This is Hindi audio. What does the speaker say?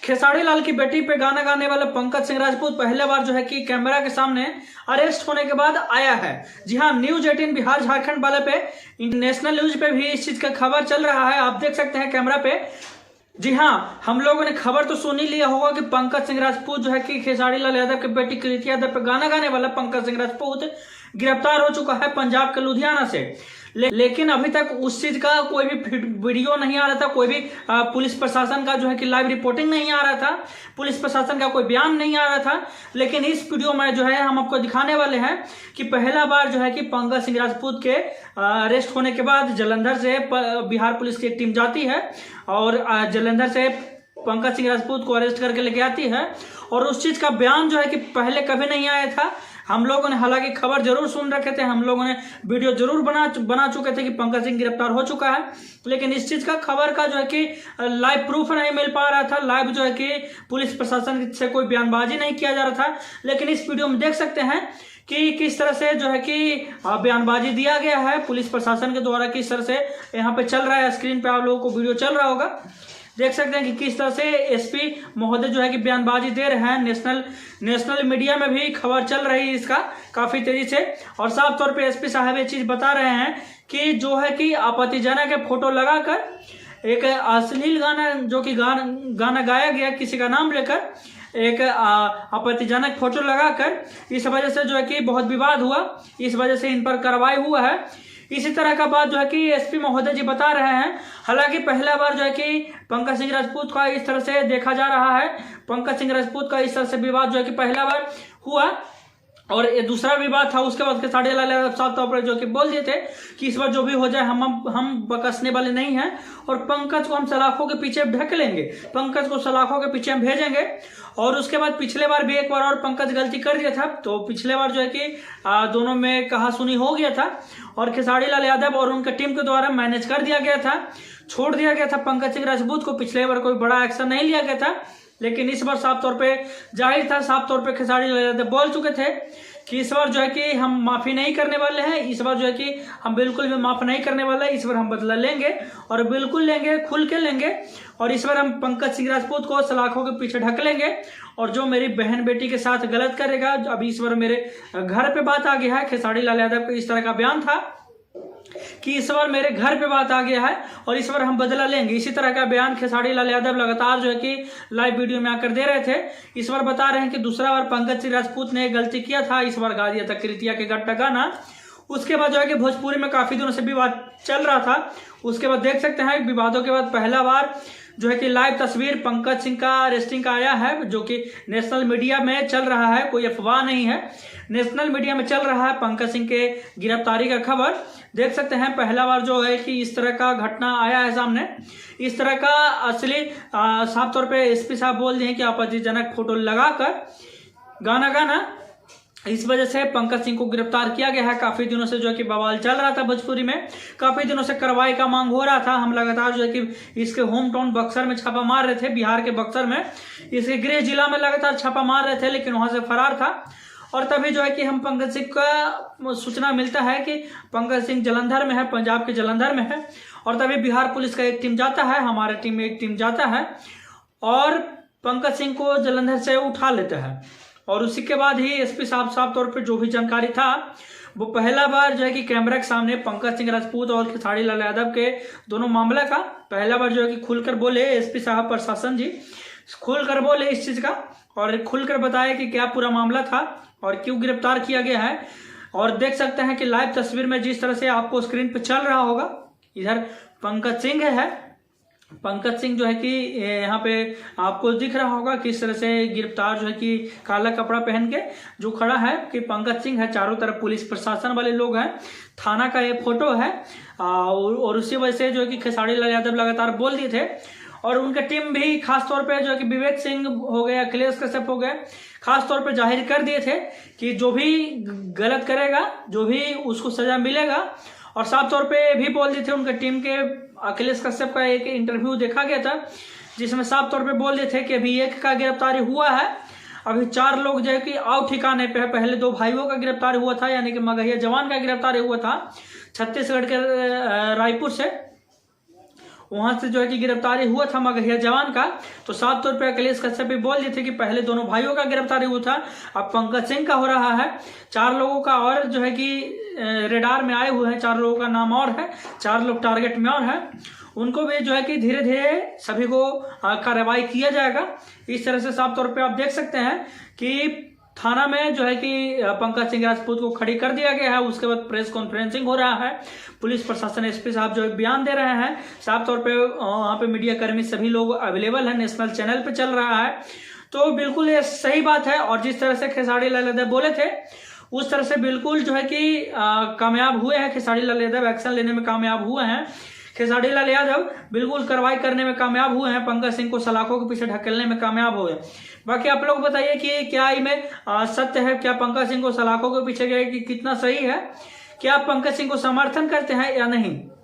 खेसारी लाल की बेटी पे गाना गाने वाले पंकज सिंह राजपूत पहले बार जो है कि कैमरा के सामने अरेस्ट होने के बाद आया है। जी हाँ, न्यूज 18 बिहार झारखंड वाले पे इंटरनेशनल न्यूज पे भी इस चीज का खबर चल रहा है। आप देख सकते हैं कैमरा पे। जी हाँ, हम लोगों ने खबर तो सुन ही लिया होगा कि पंकज सिंह राजपूत जो है कि खेसारी लाल यादव की बेटी कृति यादव पे गाना गाने वाला पंकज सिंह राजपूत गिरफ्तार हो चुका है पंजाब के लुधियाना से। लेकिन अभी तक उस चीज का कोई भी वीडियो नहीं आ रहा था, कोई भी पुलिस प्रशासन का जो है कि लाइव रिपोर्टिंग नहीं आ रहा था, पुलिस प्रशासन का कोई बयान नहीं आ रहा था। लेकिन इस वीडियो में जो है हम आपको दिखाने वाले हैं कि पहला बार जो है कि पंकज सिंह राजपूत के अरेस्ट होने के बाद जालंधर से बिहार पुलिस की एक टीम जाती है और जालंधर से पंकज सिंह राजपूत को अरेस्ट करके लेके आती है। और उस चीज का बयान जो है कि पहले कभी नहीं आया था। हम लोगों ने हालांकि खबर जरूर सुन रखे थे, हम लोगों ने वीडियो जरूर बना चुके थे कि पंकज सिंह गिरफ्तार हो चुका है, लेकिन इस चीज का खबर का जो है कि लाइव प्रूफ नहीं मिल पा रहा था। लाइव जो है कि पुलिस प्रशासन से कोई बयानबाजी नहीं किया जा रहा था। लेकिन इस वीडियो में देख सकते हैं कि किस तरह से जो है कि बयानबाजी दिया गया है पुलिस प्रशासन के द्वारा, किस तरह से यहाँ पे चल रहा है। स्क्रीन पे आप लोगों को वीडियो चल रहा होगा, देख सकते हैं कि किस तरह से एसपी महोदय जो है कि बयानबाजी दे रहे हैं। नेशनल मीडिया में भी खबर चल रही है इसका काफी तेजी से। और साफ तौर पे एसपी साहब ये चीज बता रहे हैं कि जो है कि आपत्तिजनक फोटो लगाकर एक अश्लील गाना जो कि गाना गाया गया किसी का नाम लेकर, एक आपत्तिजनक फोटो लगाकर, इस वजह से जो है कि बहुत विवाद हुआ, इस वजह से इन पर कार्रवाई हुआ है। इसी तरह का बात जो है कि एसपी महोदय जी बता रहे हैं। हालांकि पहला बार जो है कि पंकज सिंह राजपूत का इस तरह से देखा जा रहा है, पंकज सिंह राजपूत का इस तरह से विवाद जो है कि पहला बार हुआ। और ये दूसरा विवाद था, उसके बाद खेसारी लाल यादव साफ तौर पर जो कि बोल दिए थे कि इस बार जो भी हो जाए हम बकसने वाले नहीं हैं और पंकज को हम सलाखों के पीछे ढक लेंगे, पंकज को सलाखों के पीछे हम भेजेंगे। और उसके बाद पिछले बार भी एक बार और पंकज गलती कर दिया था, तो पिछले बार जो है कि दोनों में कहासुनी हो गया था और खेसारी लाल यादव और उनके टीम के द्वारा मैनेज कर दिया गया था, छोड़ दिया गया था पंकज सिंह राजपूत को। पिछले बार कोई बड़ा एक्शन नहीं लिया गया था, लेकिन इस बार साफ तौर पे जाहिर था, साफ तौर पे खेसारी लाल यादव बोल चुके थे कि इस बार जो है कि हम माफी नहीं करने वाले हैं, इस बार जो है कि हम बिल्कुल भी माफ नहीं करने वाले हैं, इस बार हम बदला लेंगे और बिल्कुल लेंगे, खुल के लेंगे। और इस बार हम पंकज सिंह राजपूत को सलाखों के पीछे ढक लेंगे। और जो मेरी बहन बेटी के साथ गलत करेगा, अभी इस बार मेरे घर पे बात आ गया है, खेसारी लाल यादव का इस तरह का बयान था कि इस बार मेरे घर पे बात आ गया है और इस बार हम बदला लेंगे। इसी तरह का बयान खेसारी लाल यादव लगातार जो है कि लाइव वीडियो में आकर दे रहे थे। इस बार बता रहे हैं कि दूसरा बार पंकज सिंह राजपूत ने गलती किया था, इस बार गा दिया था कृतिया के गट्टा गाना। उसके बाद जो है कि भोजपुरी में काफी दिनों से विवाद चल रहा था। उसके बाद देख सकते हैं विवादों के बाद पहला बार जो है कि लाइव तस्वीर पंकज सिंह का अरेस्टिंग का आया है, जो कि नेशनल मीडिया में चल रहा है, कोई अफवाह नहीं है, नेशनल मीडिया में चल रहा है पंकज सिंह के गिरफ्तारी का खबर। देख सकते हैं पहला बार जो है कि इस तरह का घटना आया है सामने, इस तरह का असली साफ तौर पे एसपी साहब बोल दिए कि आपत्तिजनक फोटो लगाकर गाना गाना, इस वजह से पंकज सिंह को गिरफ्तार किया गया है। काफी दिनों से जो है कि बवाल चल रहा था भोजपुरी में, काफी दिनों से कार्रवाई का मांग हो रहा था। हम लगातार जो है कि इसके होम टाउन बक्सर में छापा मार रहे थे, बिहार के बक्सर में, इसके गृह जिला में लगातार छापा मार रहे थे, लेकिन वहां से फरार था। और तभी जो है कि हम पंकज सिंह का सूचना मिलता है कि पंकज सिंह जालंधर में है, पंजाब के जालंधर में है। और तभी बिहार पुलिस का एक टीम जाता है, हमारे टीम में एक टीम जाता है और पंकज सिंह को जालंधर से उठा लेता है। और उसी के बाद ही एसपी साहब साफ तौर पर जो भी जानकारी था वो पहला बार जो है कि कैमरा के सामने पंकज सिंह राजपूत और खेसारी लाल यादव के दोनों मामला का पहला बार जो है कि खुलकर बोले एसपी साहब, प्रशासन जी खुलकर बोले इस चीज का और खुलकर बताया कि क्या पूरा मामला था और क्यों गिरफ्तार किया गया है। और देख सकते हैं कि लाइव तस्वीर में जिस तरह से आपको स्क्रीन पे चल रहा होगा, इधर पंकज सिंह है, पंकज सिंह जो है कि यहाँ पे आपको दिख रहा होगा किस तरह से गिरफ्तार जो है कि काला कपड़ा पहन के जो खड़ा है कि पंकज सिंह है, चारों तरफ पुलिस प्रशासन वाले लोग हैं, थाना का ये फोटो है। और उसी वजह से जो है कि खेसारी लाल यादव लगातार बोल दिए थे और उनके टीम भी खास तौर पे जो है कि विवेक सिंह हो गए, अखिलेश कश्यप हो गए, खास तौर पे जाहिर कर दिए थे कि जो भी गलत करेगा, जो भी उसको सजा मिलेगा। और साफ तौर पे भी बोल दिए थे उनके टीम के, अखिलेश कश्यप का एक इंटरव्यू देखा गया था जिसमें साफ तौर पे बोल दिए थे कि अभी एक का गिरफ्तारी हुआ है, अभी 4 लोग जो है कि आउट ठिकाने पे है। पहले 2 भाइयों का गिरफ्तारी हुआ था, यानी कि मगहिया जवान का गिरफ्तारी हुआ था छत्तीसगढ़ के रायपुर से, वहां से जो है कि गिरफ्तारी हुआ था मगहिया जवान का। तो साफ तौर पे अखिलेश कश्यप भी बोल दिए थे कि पहले दोनों भाइयों का गिरफ्तारी हुआ था, अब पंकज सिंह का हो रहा है। 4 लोगों का और जो है कि रेडार में आए हुए हैं, 4 लोगों का नाम और है, 4 लोग टारगेट में और है। उनको भी जो है कि धीरे धीरे सभी को कार्रवाई किया जाएगा। इस तरह से साफ तौर पे आप देख सकते हैं कि थाना में जो है कि पंकज सिंह राजपूत को खड़ी कर दिया गया है। उसके बाद प्रेस कॉन्फ्रेंसिंग हो रहा है, पुलिस प्रशासन एसपी साहब जो है बयान दे रहे हैं। साफ तौर पे वहाँ पे मीडिया कर्मी सभी लोग अवेलेबल है, नेशनल चैनल पे चल रहा है। तो बिल्कुल ये सही बात है, और जिस तरह से खेसारी लाल यादव बोले थे उस तरह से बिल्कुल जो है कि कामयाब हुए हैं। खेसारी लाल यादव एक्शन लेने में कामयाब हुए हैं। खेसारी लाल यादव बिल्कुल कार्रवाई करने में कामयाब हुए हैं, पंकज सिंह को सलाखों के पीछे ढकेलने में कामयाब हुए। बाकी आप लोग बताइए कि क्या इनमें सत्य है, क्या पंकज सिंह को सलाखों के पीछे गए कि कितना सही है, क्या आप पंकज सिंह को समर्थन करते हैं या नहीं।